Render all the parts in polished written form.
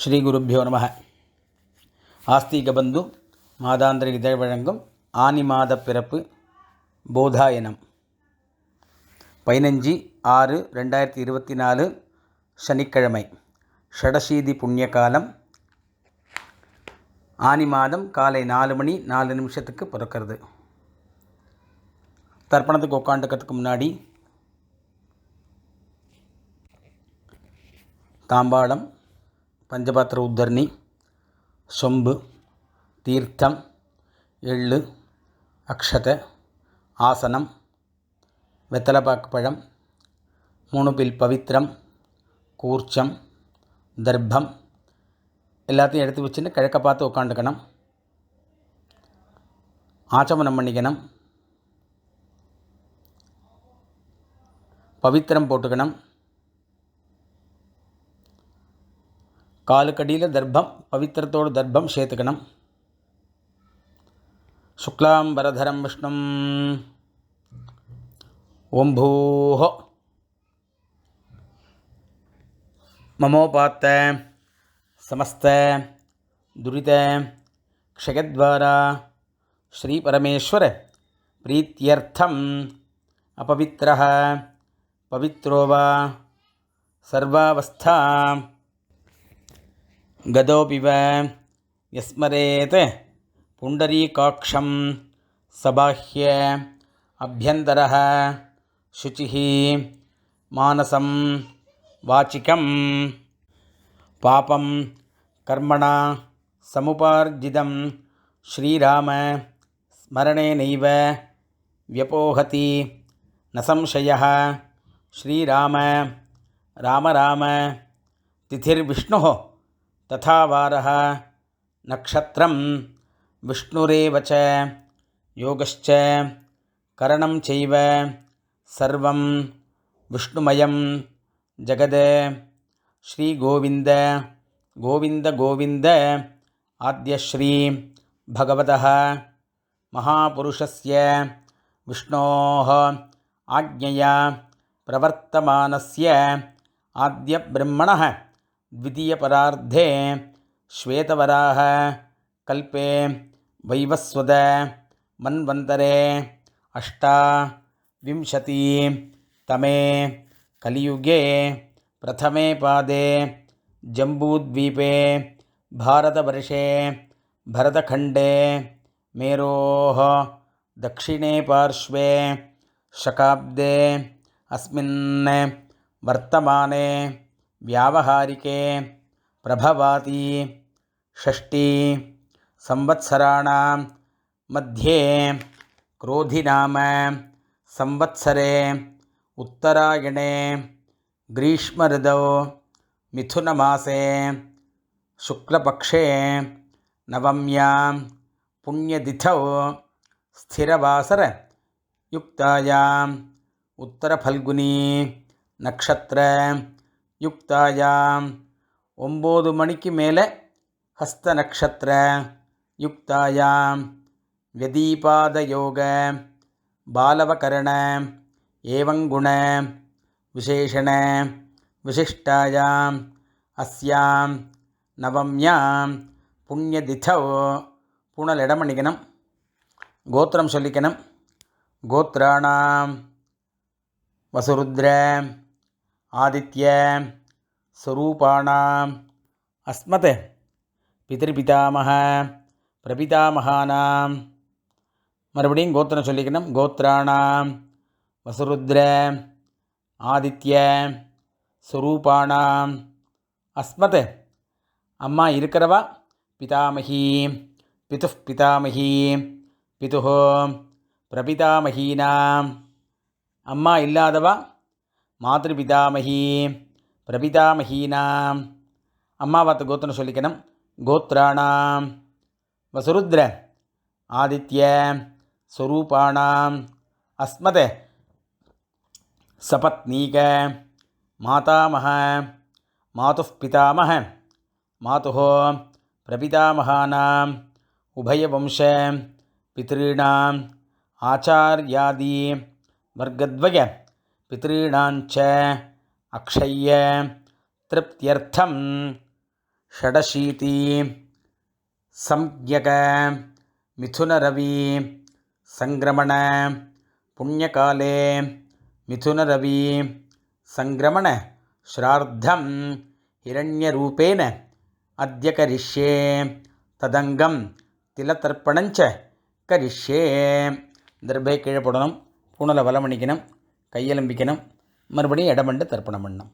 ஸ்ரீ குருப்பியோ நம. ஆஸ்திக பந்து மாதாந்திர இதழ் வழங்கும் ஆனி மாத பிறப்பு போதாயனம் 15/6/2024 சனிக்கிழமை. ஷடசீதி புண்ணியகாலம். ஆனி மாதம் காலை 4 மணி 4 நிமிஷத்துக்கு பிறக்கிறது. தர்ப்பணத்துக்கு உட்காந்துக்கிறதுக்கு முன்னாடி தாம்பாளம், பஞ்சபாத்திர உத்தரணி, சொம்பு, தீர்த்தம், எள்ளு, அக்ஷதை, ஆசனம், வெத்தலைப்பாக்கு பழம், 3 பில் பவித்திரம், கூர்ச்சம், தர்ப்பம் எல்லாத்தையும் எடுத்து வச்சுன்னு கிழக்க பார்த்து உட்காந்துக்கணும். ஆச்சமனம் பண்ணிக்கணும். பவித்திரம் போட்டுக்கணும். காலுக்கடியில் தர்ப்பம், பவித்திரத்தோடு தர்ப்பம் சேர்த்துக்கணும். சுக்லாம்பரதரம் விஷ்ணும் ஓம் பூஹோ மமோபாத்த சமஸ்த துரித க்ஷயத்வாரா ஸ்ரீ பரமேஸ்வர பிரீத்யர்த்தம் அபவித்ரஹ பவித்ரோ வா சர்வாவஸ்தா கதோபிவ யஸ்மரேத் புண்டரீகாக்ஷம் சபாஹ்ய அப்யந்தரஹ சுச்சிஹி மானசம் வாச்சிகம் பாபம் கர்மணா சமுபார்ஜிதம் ஸ்ரீராம ஸ்மரணேனைவ வ்யபோஹதி ந சம்சயः. ஸ்ரீராம ராம ராம திதிர்விஷ்ணுः ததா வாரः நக்ஷத்ரம் விஷ்ணுரேவ ச யோகश्च கரணம் சைவ சர்வம் விஷ்ணுமயம் ஜகத். ஸ்ரீ கோவிந்த கோவிந்த கோவிந்த ஆத்யஸ்ரீ பகவதः மகாபுருஷஸ்ய விஷ்ணோः ஆக்ஞயா பிரவர்த்தமானஸ்ய ஆத்ய பிரம்மணः द्वितीयपरार्धे श्वेतवराह कल्पे वैवस्वत मन्वन्तरे 28तमे कलियुगे प्रथमे पादे जम्बूद्वीपे भारतवर्षे भरतखण्डे मेरोः दक्षिणे पार्श्वे शकाब्दे अस्मिन् वर्तमाने व्यावहारिके प्रभवाति 6 संवत्सराणां मध्ये क्रोधिनाम संवत्सरे उत्तरायणे ग्रीष्मऋतौ मिथुनमासे शुक्लपक्षे नवम्यां पुण्यतिथौ स्थिरवासरयुक्तायाम् उत्तरफल्गुनी नक्षत्र யுக்தாயாம் 9 மணிக்கு மேலே ஹஸ்த நக்ஷத்திர யுக்தாயாம் வ்யதீபாத யோக பாலவகரண ஏவங்குண விசேஷண விசிஷ்டாயாம் அஸ்யாம் நவம்யாம் புண்ணியதிதௌ. பூனல் இடம் பண்ணிக்கணும். கோத்திரம் சொல்லிக்கணும். கோத்ராணாம் வசுருத்ர ஆதித்ய ஸ்வரூபாணாம் அஸ்மத் பிதೃபிதாமஹ பிரபிதாமகானாம். மறுபடியும் கோத்திரம் சொல்லிக்கணும். கோத்ராணாம் வசுருத்ர ஆதித்ய ஸ்வரூபாணாம் அஸ்மத். அம்மா இருக்கிறவா பிதாமகி பிதுः பிதாமகி பிதுः பிரபிதாமகீனாம். அம்மா இல்லாதவா மாத்ருபிதாமகி பிரபிதாமகீனாம். அம்மாவாத்து கோத்திரம் சொல்லிக்கணும். கோத்ராணாம் வசுருத்ர ஆதித்ய ஸ்வரூபாணாம் அஸ்மத் சபத்னீக மாதாமஹ மாதுः பிதாமஹ மாதுः பிரபிதாமகானாம் உபயவம்ச பித்ருணாம் ஆச்சார்யாதி வர்க்கத்வய பித்ருணாஞ்ச அக்ஷய்ய திருப்தியர்த்தம் षडशीति संज्ञक मिथुनरवि संक्रमण पुण्यकाले मिथुनरवि संक्रमण श्राद्धं हिरण्यरूपेण अद्य करिष्ये तदंगम तिलतर्पणञ्च करिष्ये. தர்பை கீழே போடணும், பூனலை வலம் பண்ணிக்கணும், கையெலும்பிக்கணும், மறுபடியும் இடமண்டு தர்ப்பணம் பண்ணணும்.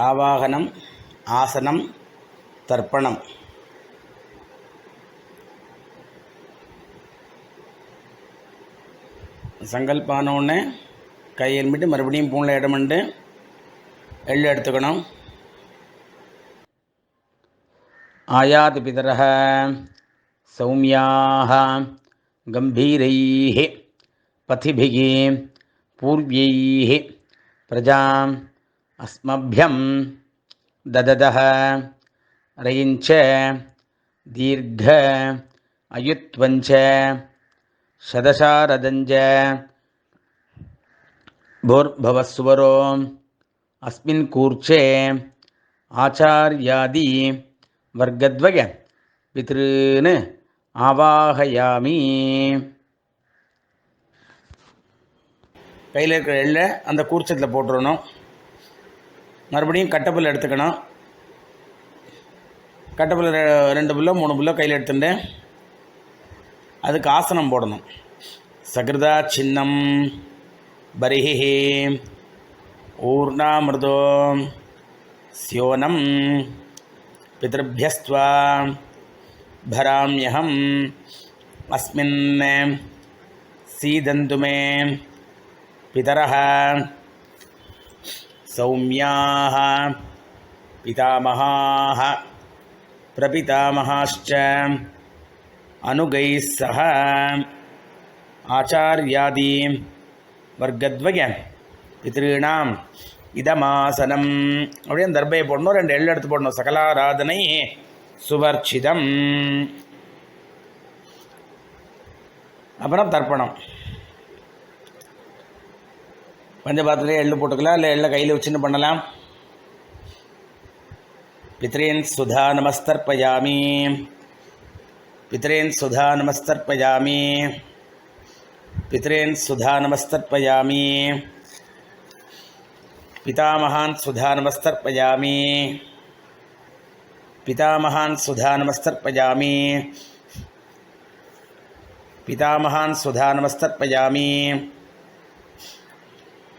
ஆவாகனம், ஆசனம், தர்ப்பணம். சங்கல்பானோன்னு கையெலும்பிட்டு மறுபடியும் பூனில் இடமண்டு எள்ளு எடுத்துக்கணும். ஆயாதி பிதரஹ சௌமியாஹ கம்பீரைஹ பதிபிஹ பூர்வைஹ பிரஜாம் அஸ்மப்யம் தததஹ ரயிஞ்ச தீர்க்க அயுத்வஞ்ச சதசாரதஞ்ச भूर्भवस्वरो अस्मिन् कूर्चे आचार्यादि वर्गद्वय पितॄन् ஆவாகயாமி. கையில் இருக்கிற எள்ளை அந்த கூர்ச்சத்தில் போட்டுடணும். மறுபடியும் கட்டப்புல் எடுத்துக்கணும். கட்டப்புல் 2 புல்லோ 3 புல்லோ கையில் எடுத்துட்டு அதுக்கு ஆசனம் போடணும். சகிருதா சின்னம் பரிஹி ஊர்ணாமிருதோ ஸ்யோனம் பிதೃಭ್ಯஸ்த்வா भराम्यहम् अस्मिन् सीदन्तु मे पितरः सौम्याः पितामहाः प्रपितामहाश्च अनुगैः सह आचार्यादि वर्गद्वय पितॄणाम् இதமாசனம். அப்படியே அந்த தர்பையை போடணும். 2 எள்ளு எடுத்து போடணும். சகலாராதனை சுவர்ச்சிதம். அப்புறம் தர்ப்பணம். பஞ்சபாத்திரத்திலே எள்ளு போட்டுக்கலாம், இல்லை எள்ளை கையில் வச்சுன்னு பண்ணலாம். பித்ரேன் சுதா நமஸ்தர்ப்பயாமி, பித்ரேன் சுதா நமஸ்தர்ப்பயாமி, பித்ரேன் சுதா நமஸ்தர்ப்பயாமி, पितामहान् सुधा नमस्तर्पयामि, पितामहान् सुधा नमस्तर्पयामि, पितामहान् सुधा नमस्तर्पयामि,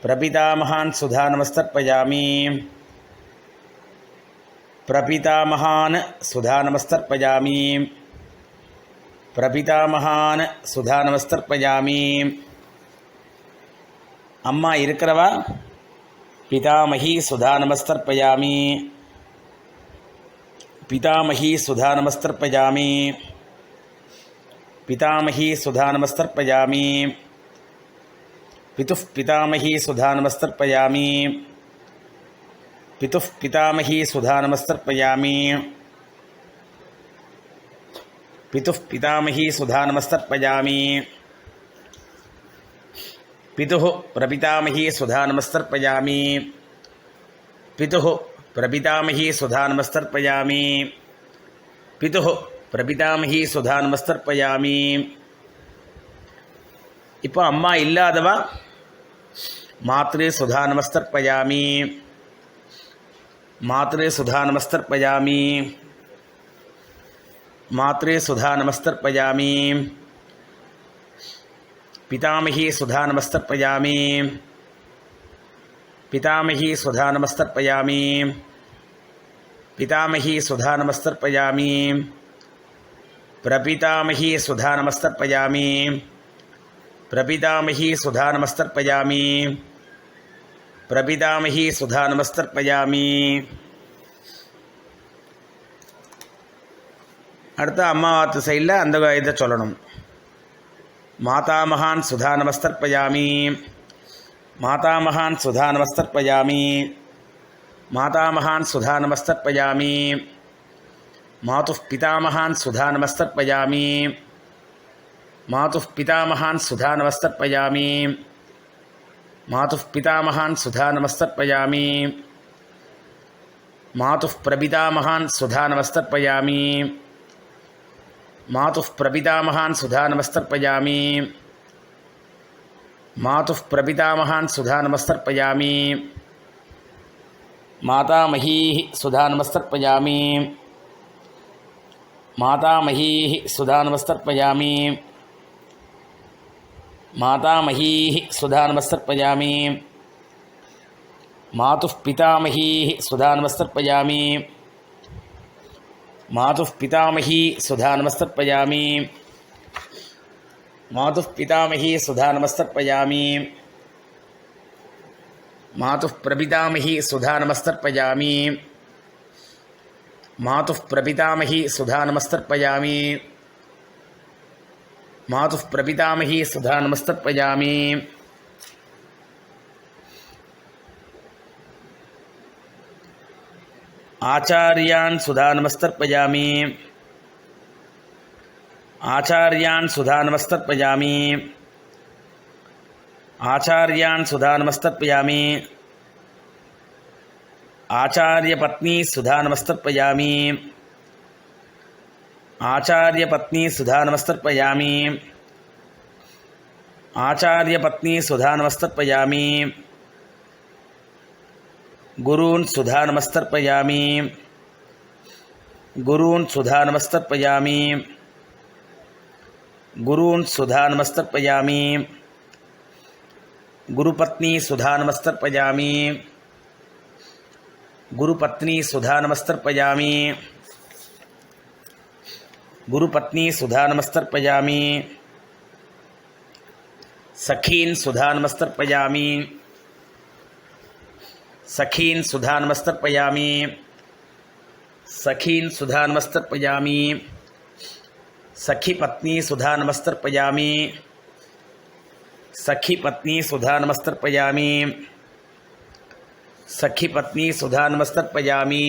प्रपितामहान् सुधा नमस्तर्पयामि, प्रपितामहान् सुधा नमस्तर्पयामि, प्रपितामहान् सुधा नमस्तर्पयामि. अम्मा इरुक्करवा पितामही सुधा नमस्तर्पयामि, पितामही सुधा नमस्तर्पयामि, पितामही सुधा नमस्तर्पयामि, पितुः पितामही सुधा नमस्तर्पयामि, पितुः पितामही सुधा नमस्तर्पयामि, पितुः पितामही सुधा नमस्तर्पयामि, पितुः प्रपितामही सुधा नमस्तर्पयामि, पितुः प्रपितामही सुधा नमस्तर्पयामि, पितुः प्रपितामही सुधा नमस्तर्पयामि. இப்போ அம்மா இல்லாதவா மாத்ரு சுதா நமஸ்தர்ப்பயாமி, மாத்ரு சுதா நமஸ்தர்ப்பயாமி, மாத்ரு சுதா நமஸ்தர்ப்பயாமி, पितामही सुधा नमस्तर्पयामि, पितामही सुधा नमस्तर्पयामि, पितामही सुधा नमस्तर्पयामि, प्रपितामही सुधा नमस्तर्पयामि, प्रपितामही सुधा नमस्तर्पयामि, प्रपितामही सुधा नमस्तर्पयामि. அடுத்து அம்மாவாத்து சைடில் அந்த இதை சொல்லணும். मातामहान् सुधा नमस्तर्पयामि, मातामहान् सुधा नमस्तर्पयामि, मातामहान् सुधा नमस्तर्पयामि, मातुः पितामहान् सुधा नमस्तर्पयामि, मातुः पितामहान् सुधा नमस्तर्पयामि, मातुः पितामहान् सुधा नमस्तर्पयामि मातुः प्रपितामहान् सुधा नमस्तर्पयामि मातुः प्रपितामहान् सुधा नमस्तर्पयामि मातुः प्रपितामहान् सुधा नमस्तर्पयामि मातामहीः सुधा नमस्तर्पयामि मातामहीः सुधा नमस्तर्पयामि मातामहीः सुधा नमस्तर्पयामि मातुः पितामहीः सुधा नमस्तर्पयामि मातुः पितामही सुधा नमस्तर्पयामि मातुः पितामही सुधा नमस्तर्पयामि मातुः प्रपितामही सुधा नमस्तर्पयामि मातुः प्रपितामही सुधा नमस्तर्पयामि मातुः प्रपितामही सुधा नमस्तर्पयामि आचार्यान् सुधा नमस्तर्पयामि आचार्यान् सुधा नमस्तर्पयामि आचार्यान् सुधा नमस्तर्पयामि आचार्यपत्नी सुधा नमस्तर्पयामि आचार्यपत्नी सुधा नमस्तर्पयामि आचार्यपत्नी सुधा नमस्तर्पयामि गुरून् सुधा नमस्तर्पयामि गुरून् सुधा नमस्तर्पयामि गुरून् सुधा नमस्तर्पयामि गुरुपत्नी सुधा नमस्तर्पयामि गुरुपत्नी सुधा नमस्तर्पयामि गुरुपत्नी सुधा नमस्तर्पयामि सखीन् सुधा नमस्तर्पयामि सखीन् सुधा नमस्तर्पयामि सखीन् सुधा नमस्तर्पयामि सखीपत्नी सुधा नमस्तर्पयामि सखीपत्नी सुधा नमस्तर्पयामि सखीपत्नी सुधा नमस्तर्पयामि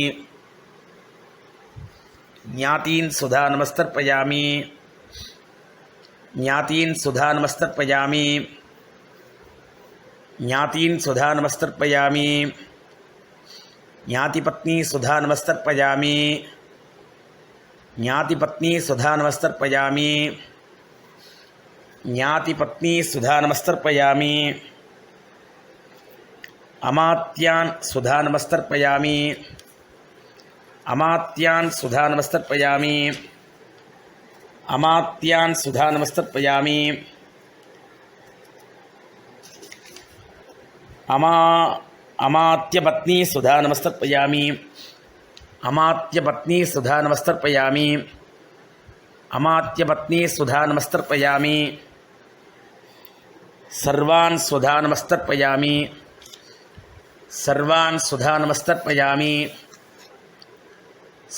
ज्ञातीन् सुधा नमस्तर्पयामि ज्ञातीन् सुधा नमस्तर्पयामि ज्ञातीन् सुधा नमस्तर्पयामि ज्ञातिपत्नी सुधा नमस्तर्पयामि ज्ञातिपत्नी सुधा नमस्तर्पयामि ज्ञातिपत्नी सुधा नमस्तर्पयामि अमात्यान् सुधा नमस्तर्पयामि अमात्यान् सुधा नमस्तर्पयामि अमात्यान् सुधा नमस्तर्पयामि अमात्यपत्नी सुधा नमस्तर्पयामि अमात्यपत्नी सुधा नमस्तर्पयामि अमात्यपत्नी सुधा नमस्तर्पयामि सर्वान् सुधा नमस्तर्पयामि सर्वान् सुधा नमस्तर्पयामि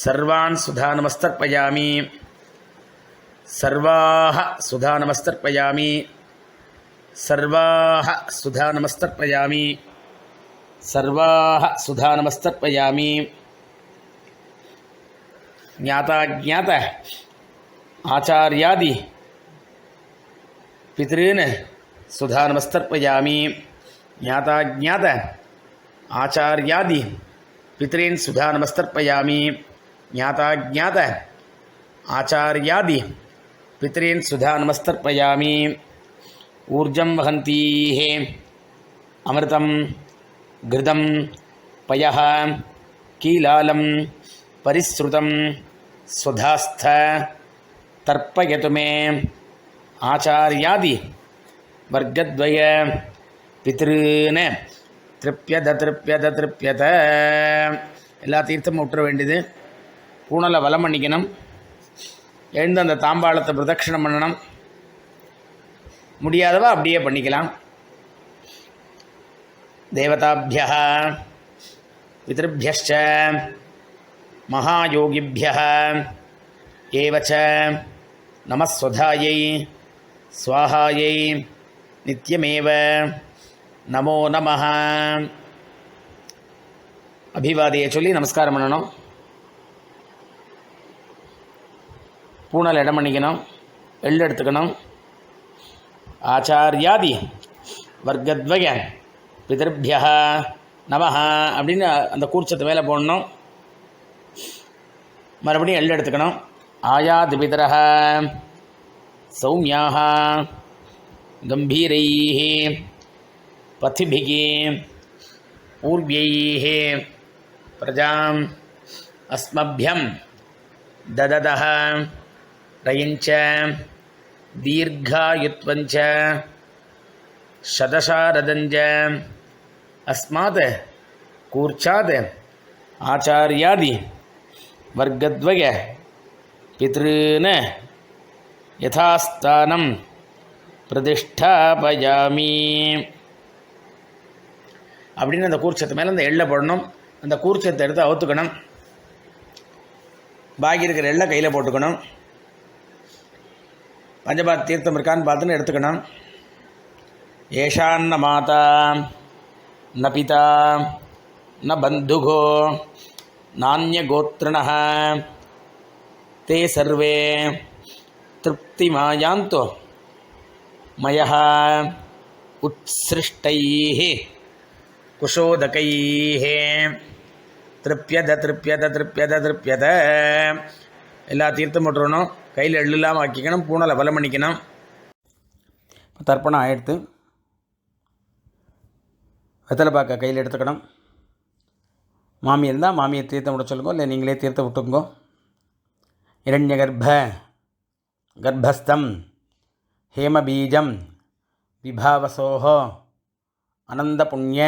सर्वान् सुधा नमस्तर्पयामि सर्वाः सुधा नमस्तर्पयामि सर्वाः सुधा नमस्तर्पयामि सर्वाः सुधा नमस्तर्पयामि ज्ञाताज्ञात आचार्यादि पितॄन् सुधा नमस्तर्पयामि ज्ञाताज्ञात आचार्यादि पितॄन् सुधा नमस्तर्पयामि ज्ञाताज्ञात आचार्यादि पितॄन् सुधा नमस्तर्पयामि ऊर्जं वहन्तीः अमृतं घृतं पयः कीलालं परिसृतं स्वधास्थ तर्पयतु मे आचार्यादि वर्गद्वय पितॄन् திருப்பியத திருப்பியத திருப்பியத. எல்லா தீர்த்தமும் விட்டுற வேண்டியது. பூனலை வலம் பண்ணிக்கணும். எழுந்து அந்த தாம்பாளத்தை பிரதட்சிணம் பண்ணணும். முடியாதவா அப்படியே பண்ணிக்கலாம். தேவதாபியः பிதృभ्यश्च மகாயோகிभ्यः ஏவச்ச நமஸ்வதாயை ஸ்வாஹாயை நித்யமேவ நமோ நமः. அபிவாதியை சொல்லி நமஸ்காரம் பண்ணணும். பூனல் இடம் பண்ணிக்கணும். எள்ளு எடுத்துக்கணும். ஆச்சாரியாதி வர்க்கத்வய பிதர்பியா நமஹ அப்படின்னு அந்த கூர்ச்சத்தை மேலே போடணும். மறுபடியும் எள்ளு எடுத்துக்கணும். ஆயாது பிதரஹ சௌமியாக கம்பீரைः பதிபிः பூர்வைः பிரஜாம் அஸ்மभ्यं दददः रयञ्च दीर्घायुत्वञ्च शतशारदञ्च अस्मात् कूर्चात् आचार्यादि वर्गद्वय पितॄन् यथास्थानं प्रतिष्ठापयामि அப்படின்னு அந்த கூர்ச்சத்து மேலே அந்த எள்ளை போடணும். அந்த கூர்ச்சத்தை எடுத்து அவுத்துக்கணும். பாக்கி இருக்கிற எள்ளை கையில் போட்டுக்கணும். பஞ்சபாத் தீர்த்தம் இருக்கான்னு பார்த்துன்னு எடுத்துக்கணும். ஏஷான்ன மாதா ந பிதா ந பந்துகோ நானிய கோத்ரணः தே சர்வே திருப்திமாயாந்தோ மயः உத்ஸ்ருஷ்டைः குஷோதகைः திருப்யத திருப்யத திருப்யத திருப்யத. எல்லா தீர்த்தம் போட்டுருணும். கையில் எள்ளு இல்லாமல் ஆக்கிக்கணும். பூனலை பலம் பண்ணிக்கணும். இப்போ தர்ப்பணம் ஆகிடுத்து. வெத்தலை பாக்க கையில் எடுத்துக்கணும். மாமி இருந்தால் மாமியை தீர்த்தம் விட சொல்லுங்க, இல்லை நீங்களே தீர்த்தம் விட்டுங்கோ. இரண்ய கர்ப்பஸ்தம் ஹேமபீஜம் விபாவசோஹோ அனந்த புண்ணிய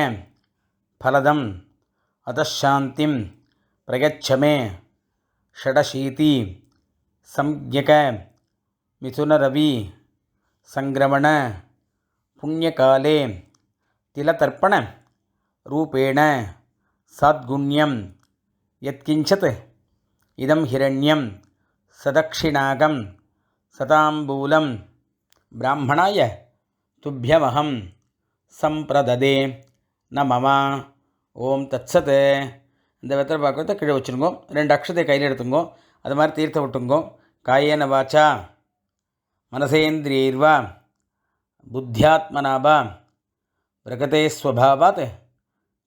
ஃபலதம் அதசாந்திம் பிரயச்சமே ஷடசீதி சம்யக மிதுனரவி சங்கிரமண புண்ணியகாலே திலதர்ப்பண ரூபேண சத்குண்யம் யத்கிஞ்சத் இதம் ஹிரண்யம் சதக்ஷிணாகம் சதாம்பூலம் பிராமணாய துப்யமஹம் சம்பிரததே ந மம. ஓம் தத்சத். இந்த வெத்தலை பாக்கத்தை கீழே வச்சுருங்கோ. 2 அக்ஷத்தை கையில் எடுத்துங்கோ. அது மாதிரி தீர்த்த விட்டுங்கோ. காயேன வாச்சா மனசேந்திரியைர்வா புத்தியாத்மனாபா பிரகதே ஸ்வபாவாத்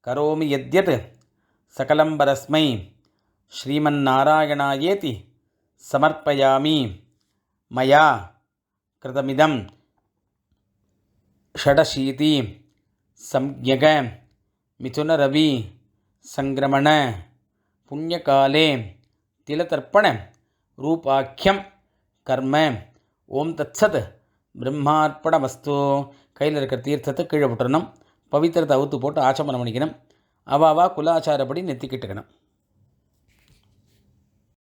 கரோமி யத்யத் சகலம் பரஸ்மை ஸ்ரீமன்னாராயணாயேதி சமர்ப்பயாமி. மயா கிருதமிதம் ஷடசீதி சம்யக மிதுனரவி சங்கிரமண புண்ணியகாலே திலதர்ப்பண ரூபாக்கியம் கர்ம. ஓம் தத்சத். பிரம்மார்ப்பணமஸ்து. கையில் இருக்கிற தீர்த்தத்தை கீழே விட்டுறணும். பவித்திரத்தை அவுத்து போட்டு ஆச்சமனம் பண்ணிக்கணும். அவாவா குலாச்சாரப்படி நெத்திக்கிட்டுக்கணும்.